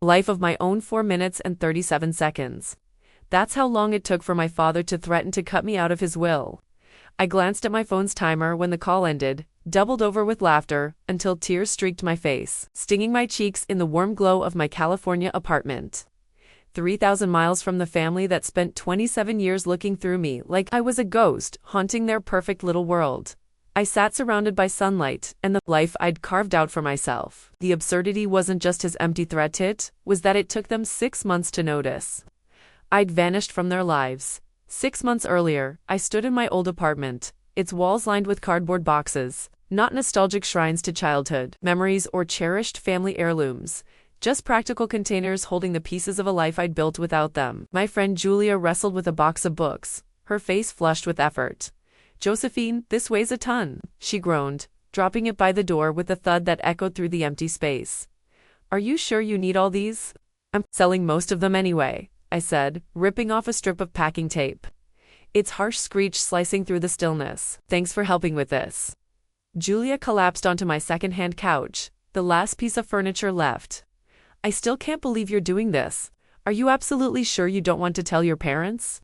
Life of my own 4 minutes and 37 seconds. That's how long it took for my father to threaten to cut me out of his will. I glanced at my phone's timer when the call ended, doubled over with laughter, until tears streaked my face, stinging my cheeks in the warm glow of my California apartment. 3,000 miles from the family that spent 27 years looking through me like I was a ghost, haunting their perfect little world. I sat surrounded by sunlight and the life I'd carved out for myself. The absurdity wasn't just his empty threat, it was that it took them 6 months to notice. I'd vanished from their lives. 6 months earlier, I stood in my old apartment, its walls lined with cardboard boxes, not nostalgic shrines to childhood memories or cherished family heirlooms, just practical containers holding the pieces of a life I'd built without them. My friend Julia wrestled with a box of books, her face flushed with effort. "Josephine, this weighs a ton," she groaned, dropping it by the door with a thud that echoed through the empty space. "Are you sure you need all these?" "I'm selling most of them anyway," I said, ripping off a strip of packing tape. Its harsh screech slicing through the stillness. "Thanks for helping with this." Julia collapsed onto my second-hand couch, the last piece of furniture left. "I still can't believe you're doing this. Are you absolutely sure you don't want to tell your parents?"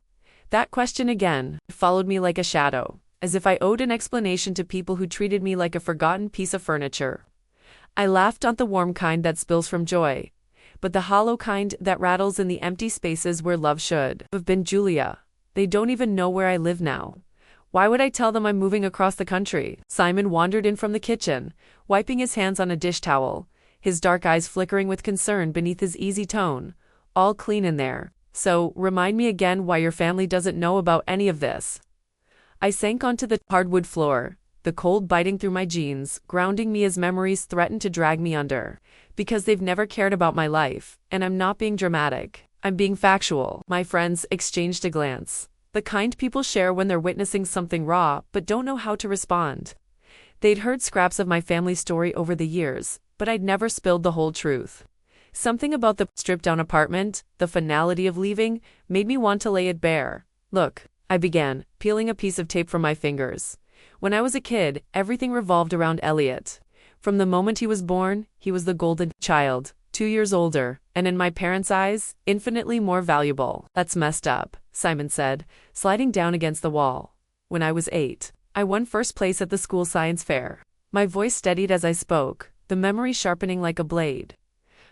That question again followed me like a shadow, as if I owed an explanation to people who treated me like a forgotten piece of furniture. I laughed, not the warm kind that spills from joy, but the hollow kind that rattles in the empty spaces where love should have been. "Julia, they don't even know where I live now. Why would I tell them I'm moving across the country?" Simon wandered in from the kitchen, wiping his hands on a dish towel, his dark eyes flickering with concern beneath his easy tone. "All clean in there. So, remind me again why your family doesn't know about any of this." I sank onto the hardwood floor, the cold biting through my jeans, grounding me as memories threatened to drag me under. "Because they've never cared about my life, and I'm not being dramatic. I'm being factual." My friends exchanged a glance, the kind people share when they're witnessing something raw but don't know how to respond. They'd heard scraps of my family story over the years, but I'd never spilled the whole truth. Something about the stripped-down apartment, the finality of leaving, made me want to lay it bare. "Look," I began, peeling a piece of tape from my fingers. "When I was a kid, everything revolved around Elliot. From the moment he was born, he was the golden child, 2 years older, and in my parents' eyes, infinitely more valuable." "That's messed up," Simon said, sliding down against the wall. "When I was 8, I won first place at the school science fair." My voice steadied as I spoke, the memory sharpening like a blade.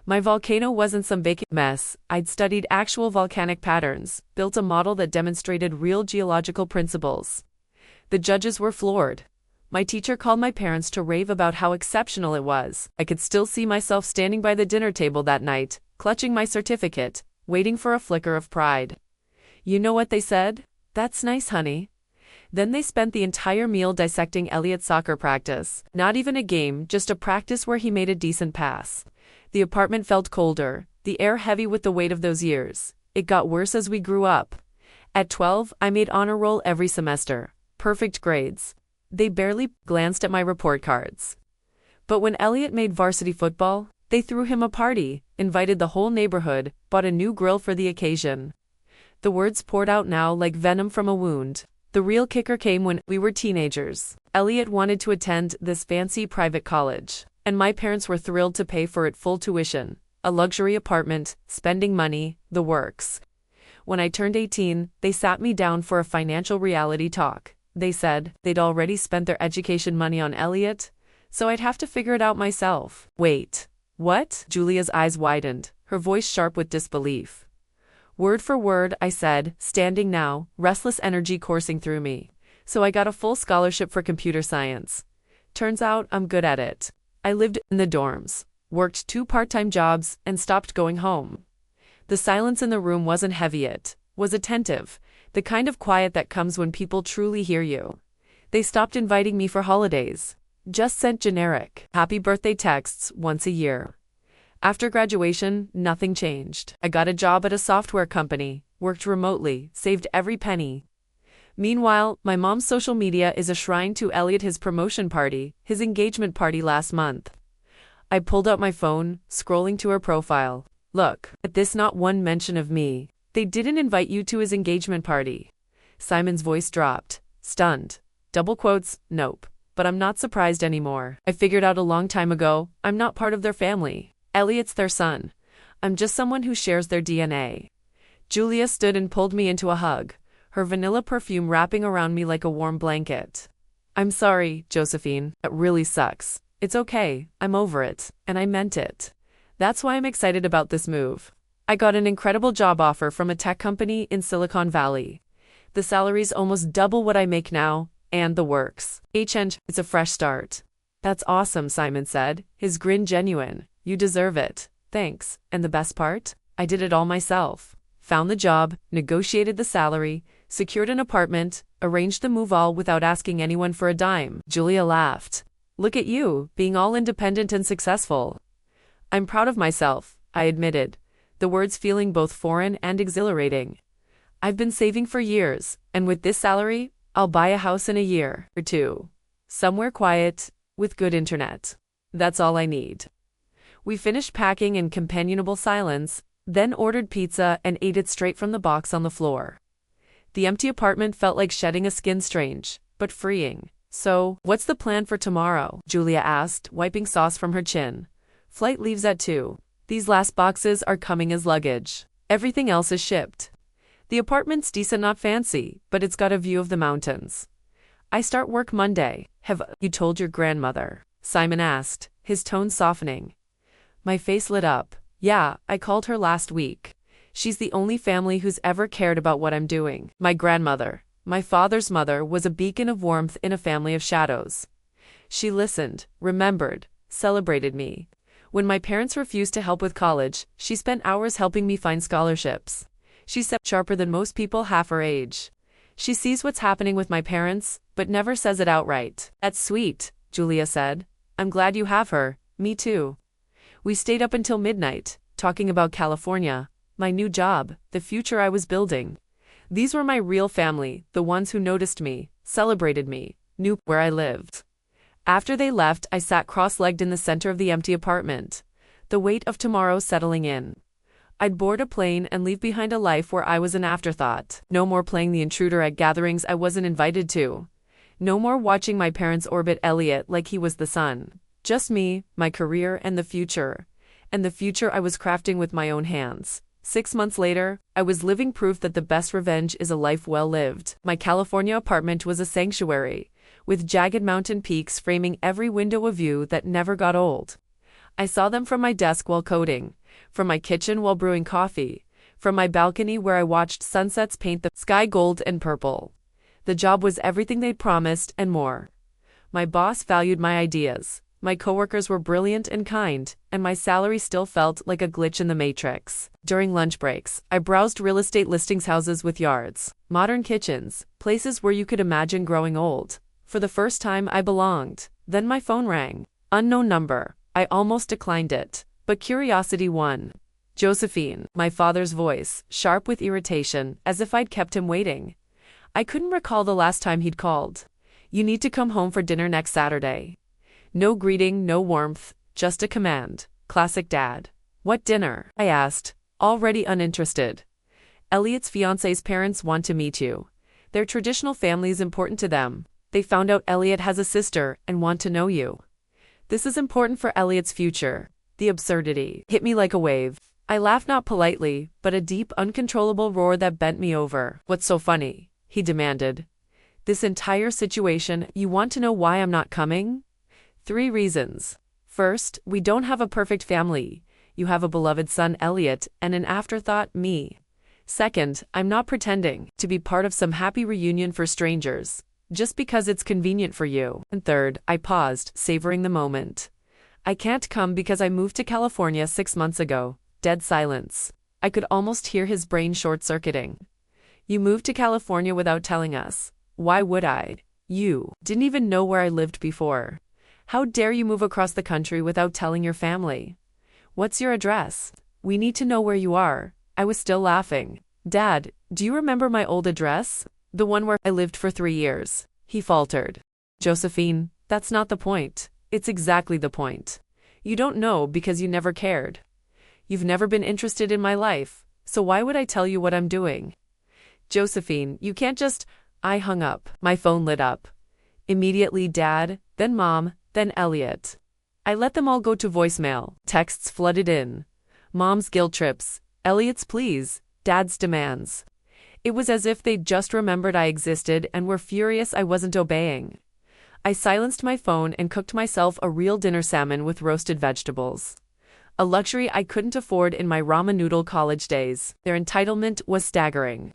My volcano wasn't some vacant mess. I'd studied actual volcanic patterns, built a model that demonstrated real geological principles. The judges were floored. My teacher called my parents to rave about how exceptional it was. I could still see myself standing by the dinner table that night, clutching my certificate, waiting for a flicker of pride. "You know what they said? 'That's nice, honey.'" Then they spent the entire meal dissecting Elliot's soccer practice. Not even a game, just a practice where he made a decent pass. The apartment felt colder, the air heavy with the weight of those years. It got worse as we grew up. At 12, I made honor roll every semester. Perfect grades. They barely glanced at my report cards. But when Elliot made varsity football, they threw him a party, invited the whole neighborhood, bought a new grill for the occasion. The words poured out now like venom from a wound. The real kicker came when we were teenagers. Elliot wanted to attend this fancy private college, and my parents were thrilled to pay for it full tuition, a luxury apartment, spending money, the works. When I turned 18, they sat me down for a financial reality talk. They said they'd already spent their education money on Elliot, so I'd have to figure it out myself. "Wait, what?" Julia's eyes widened, her voice sharp with disbelief. "Word for word," I said, standing now, restless energy coursing through me. "So I got a full scholarship for computer science. Turns out I'm good at it. I lived in the dorms, worked 2 part-time jobs, and stopped going home." The silence in the room wasn't heavy, it was attentive, the kind of quiet that comes when people truly hear you. They stopped inviting me for holidays, just sent generic happy birthday texts once a year. After graduation, nothing changed. I got a job at a software company, worked remotely, saved every penny. Meanwhile, my mom's social media is a shrine to Elliot, his promotion party, his engagement party last month. I pulled out my phone, scrolling to her profile. "Look, at this, not one mention of me. They didn't invite you to his engagement party." Simon's voice dropped, stunned. Double quotes, "Nope. But I'm not surprised anymore. I figured out a long time ago, I'm not part of their family. Elliot's their son. I'm just someone who shares their DNA. Julia stood and pulled me into a hug, her vanilla perfume wrapping around me like a warm blanket. I'm sorry, Josephine, that really sucks. It's okay, I'm over it, and I meant it. That's why I'm excited about this move. I got an incredible job offer from a tech company in Silicon Valley. The salary's almost double what I make now, and the works. It's a fresh start. That's awesome, Simon said, his grin genuine. You deserve it. Thanks. And the best part? I did it all myself. Found the job, negotiated the salary, secured an apartment, arranged the move all without asking anyone for a dime. Julia laughed. Look at you, being all independent and successful. I'm proud of myself, I admitted, the words feeling both foreign and exhilarating. I've been saving for years, and with this salary, I'll buy a house in a year or two. Somewhere quiet, with good internet. That's all I need. We finished packing in companionable silence, then ordered pizza and ate it straight from the box on the floor. The empty apartment felt like shedding a skin, strange, but freeing. So, what's the plan for tomorrow? Julia asked, wiping sauce from her chin. Flight leaves at 2. These last boxes are coming as luggage. Everything else is shipped. The apartment's decent, not fancy, but it's got a view of the mountains. I start work Monday. Have you told your grandmother? Simon asked, his tone softening. My face lit up. Yeah, I called her last week. She's the only family who's ever cared about what I'm doing. My grandmother, my father's mother, was a beacon of warmth in a family of shadows. She listened, remembered, celebrated me. When my parents refused to help with college, she spent hours helping me find scholarships. She's sharper than most people half her age. She sees what's happening with my parents, but never says it outright. That's sweet, Julia said. I'm glad you have her. Me too. We stayed up until midnight, talking about California, my new job, the future I was building. These were my real family, the ones who noticed me, celebrated me, knew where I lived. After they left, I sat cross-legged in the center of the empty apartment, the weight of tomorrow settling in. I'd board a plane and leave behind a life where I was an afterthought. No more playing the intruder at gatherings I wasn't invited to. No more watching my parents orbit Elliot like he was the sun. Just me, my career, and the future. And the future I was crafting with my own hands. 6 months later, I was living proof that the best revenge is a life well lived. My California apartment was a sanctuary, with jagged mountain peaks framing every window a view that never got old. I saw them from my desk while coding, from my kitchen while brewing coffee, from my balcony where I watched sunsets paint the sky gold and purple. The job was everything they'd promised and more. My boss valued my ideas. My coworkers were brilliant and kind, and my salary still felt like a glitch in the matrix. During lunch breaks, I browsed real estate listings, houses with yards, modern kitchens, places where you could imagine growing old. For the first time, I belonged. Then my phone rang. Unknown number. I almost declined it, but curiosity won. Josephine, my father's voice, sharp with irritation, as if I'd kept him waiting. I couldn't recall the last time he'd called. You need to come home for dinner next Saturday. No greeting, no warmth, just a command. Classic dad. What dinner? I asked, already uninterested. Elliot's fiancé's parents want to meet you. Their traditional family is important to them. They found out Elliot has a sister and want to know you. This is important for Elliot's future. The absurdity hit me like a wave. I laughed, not politely, but a deep, uncontrollable roar that bent me over. What's so funny? He demanded. This entire situation, you want to know why I'm not coming? 3 reasons. First, we don't have a perfect family. You have a beloved son, Elliot, and an afterthought, me. Second, I'm not pretending to be part of some happy reunion for strangers, just because it's convenient for you. And third, I paused, savoring the moment. I can't come because I moved to California 6 months ago. Dead silence. I could almost hear his brain short-circuiting. You moved to California without telling us. Why would I? You didn't even know where I lived before. How dare you move across the country without telling your family? What's your address? We need to know where you are. I was still laughing. Dad, do you remember my old address? The one where I lived for 3 years. He faltered. Josephine, that's not the point. It's exactly the point. You don't know because you never cared. You've never been interested in my life, so why would I tell you what I'm doing? Josephine, you can't just... I hung up. My phone lit up. Immediately Dad, then Mom, then Elliot. I let them all go to voicemail. Texts flooded in. Mom's guilt trips, Elliot's pleas, Dad's demands. It was as if they'd just remembered I existed and were furious I wasn't obeying. I silenced my phone and cooked myself a real dinner salmon with roasted vegetables. A luxury I couldn't afford in my ramen noodle college days. Their entitlement was staggering.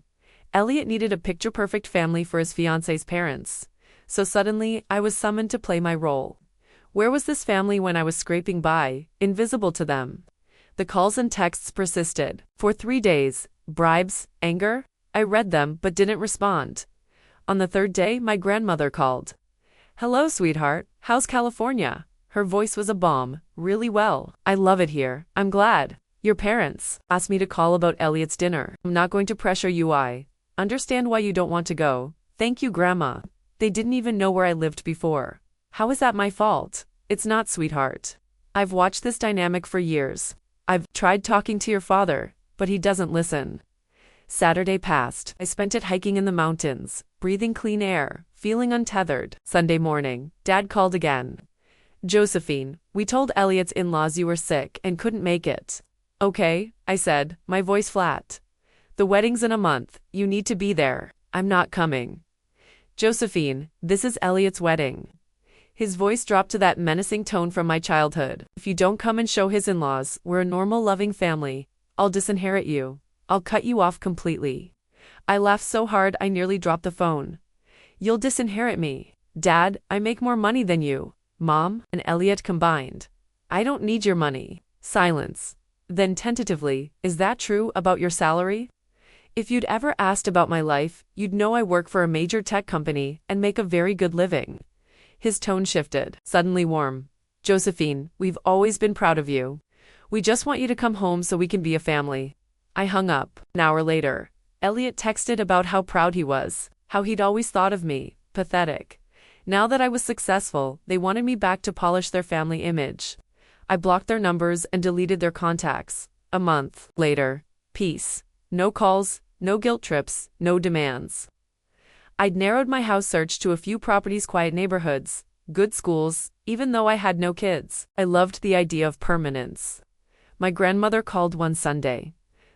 Elliot needed a picture-perfect family for his fiancée's parents. So suddenly, I was summoned to play my role. Where was this family when I was scraping by, invisible to them? The calls and texts persisted. For 3 days. Bribes, anger? I read them but didn't respond. On the third day, my grandmother called. "Hello, sweetheart. How's California?" Her voice was a bomb. "Really well. I love it here. I'm glad. Your parents asked me to call about Elliot's dinner. I'm not going to pressure you. I understand why you don't want to go. Thank you, Grandma. They didn't even know where I lived before. How is that my fault? It's not, sweetheart. I've watched this dynamic for years. I've tried talking to your father, but he doesn't listen." Saturday passed. I spent it hiking in the mountains, breathing clean air, feeling untethered. Sunday morning, Dad called again. "Josephine, we told Elliot's in-laws you were sick and couldn't make it." "Okay," I said, my voice flat. "The wedding's in a month. You need to be there." "I'm not coming." "Josephine, this is Elliot's wedding." His voice dropped to that menacing tone from my childhood. "If you don't come and show his in-laws we're a normal, loving family, I'll disinherit you. I'll cut you off completely." I laughed so hard I nearly dropped the phone. "You'll disinherit me? Dad, I make more money than you, Mom, and Elliot combined. I don't need your money." Silence. Then tentatively, "Is that true about your salary? If you'd ever asked about my life, you'd know I work for a major tech company and make a very good living." His tone shifted, suddenly warm. "Josephine, we've always been proud of you. We just want you to come home so we can be a family." I hung up. An hour later, Elliot texted about how proud he was, how he'd always thought of me. Pathetic. Now that I was successful, they wanted me back to polish their family image. I blocked their numbers and deleted their contacts. A month later, peace. No calls, no guilt trips, no demands. I'd narrowed my house search to a few properties, quiet neighborhoods, good schools, even though I had no kids. I loved the idea of permanence. My grandmother called one Sunday.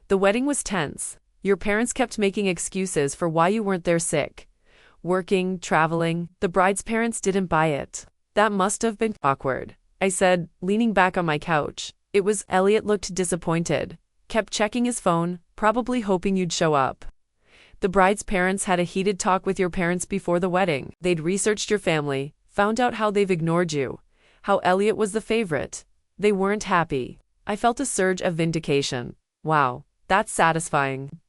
"The wedding was tense. Your parents kept making excuses for why you weren't there, sick, working, traveling. The bride's parents didn't buy it." "That must have been awkward," I said, leaning back on my couch. "It was." Elliot looked disappointed. "Kept checking his phone, probably hoping you'd show up." "The bride's parents had a heated talk with your parents before the wedding. They'd researched your family, found out how they've ignored you, how Elliot was the favorite. They weren't happy." I felt a surge of vindication. Wow. That's satisfying.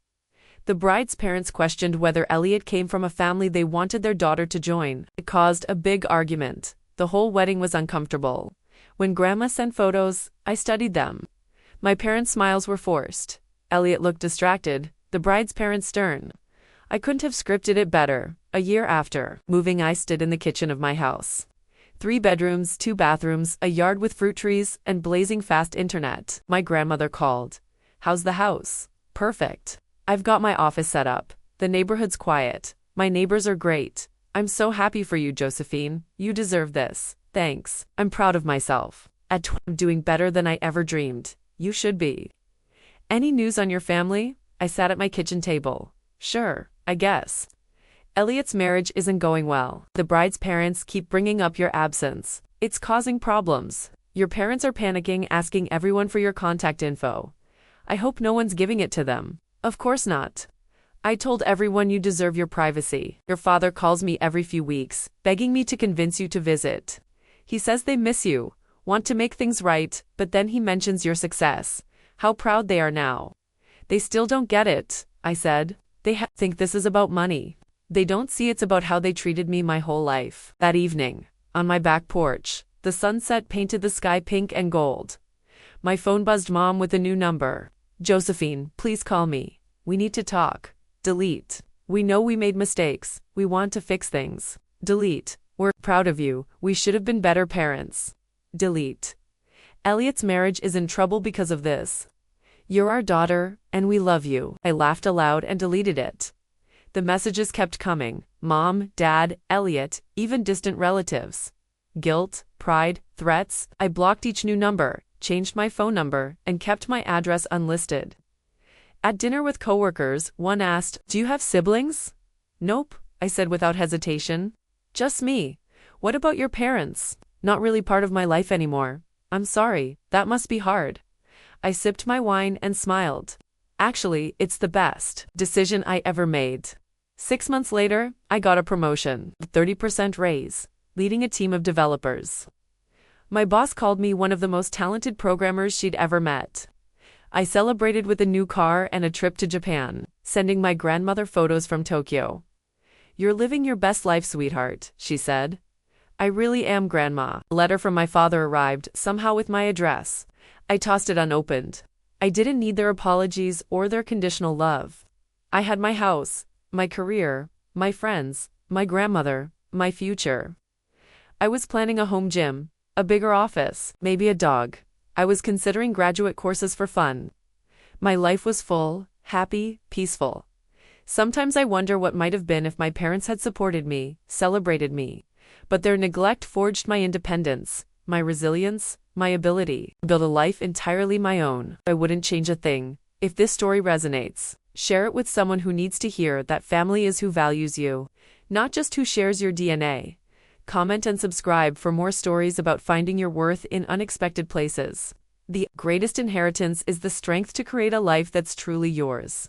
The bride's parents questioned whether Elliot came from a family they wanted their daughter to join. It caused a big argument. The whole wedding was uncomfortable. When Grandma sent photos, I studied them. My parents' smiles were forced. Elliot looked distracted, the bride's parents stern. I couldn't have scripted it better. A year after moving, I stood in the kitchen of my house. 3 bedrooms, 2 bathrooms, a yard with fruit trees, and blazing fast internet. My grandmother called. "How's the house?" "Perfect. I've got my office set up. The neighborhood's quiet. My neighbors are great. I'm so happy for you, Josephine. You deserve this." "Thanks. I'm proud of myself. I'm doing better than I ever dreamed." "You should be." "Any news on your family?" I sat at my kitchen table. "Sure, I guess. Elliot's marriage isn't going well. The bride's parents keep bringing up your absence. It's causing problems. Your parents are panicking, asking everyone for your contact info. I hope no one's giving it to them." "Of course not. I told everyone you deserve your privacy." "Your father calls me every few weeks, begging me to convince you to visit. He says they miss you, want to make things right, but then he mentions your success, how proud they are now." "They still don't get it," I said. "They think this is about money. They don't see it's about how they treated me my whole life." That evening, on my back porch, the sunset painted the sky pink and gold. My phone buzzed. Mom with a new number. "Josephine, please call me. We need to talk." Delete. "We know we made mistakes. We want to fix things." Delete. "We're proud of you. We should have been better parents." Delete. "Elliot's marriage is in trouble because of this. You're our daughter, and we love you." I laughed aloud and deleted it. The messages kept coming. Mom, Dad, Elliot, even distant relatives. Guilt, pride, threats. I blocked each new number, changed my phone number, and kept my address unlisted. At dinner with coworkers, one asked, "Do you have siblings?" "Nope," I said without hesitation. "Just me." "What about your parents?" "Not really part of my life anymore." "I'm sorry, that must be hard." I sipped my wine and smiled. Actually, it's the best decision I ever made. 6 months later, I got a promotion, a 30% raise, leading a team of developers. My boss called me one of the most talented programmers she'd ever met. I celebrated with a new car and a trip to Japan, sending my grandmother photos from Tokyo. "You're living your best life, sweetheart," she said. "I really am, Grandma." A letter from my father arrived, somehow with my address. I tossed it unopened. I didn't need their apologies or their conditional love. I had my house, my career, my friends, my grandmother, my future. I was planning a home gym, a bigger office, maybe a dog. I was considering graduate courses for fun. My life was full, happy, peaceful. Sometimes I wonder what might have been if my parents had supported me, celebrated me. But their neglect forged my independence, my resilience, my ability to build a life entirely my own. I wouldn't change a thing. If this story resonates, share it with someone who needs to hear that family is who values you, not just who shares your DNA. Comment and subscribe for more stories about finding your worth in unexpected places. The greatest inheritance is the strength to create a life that's truly yours.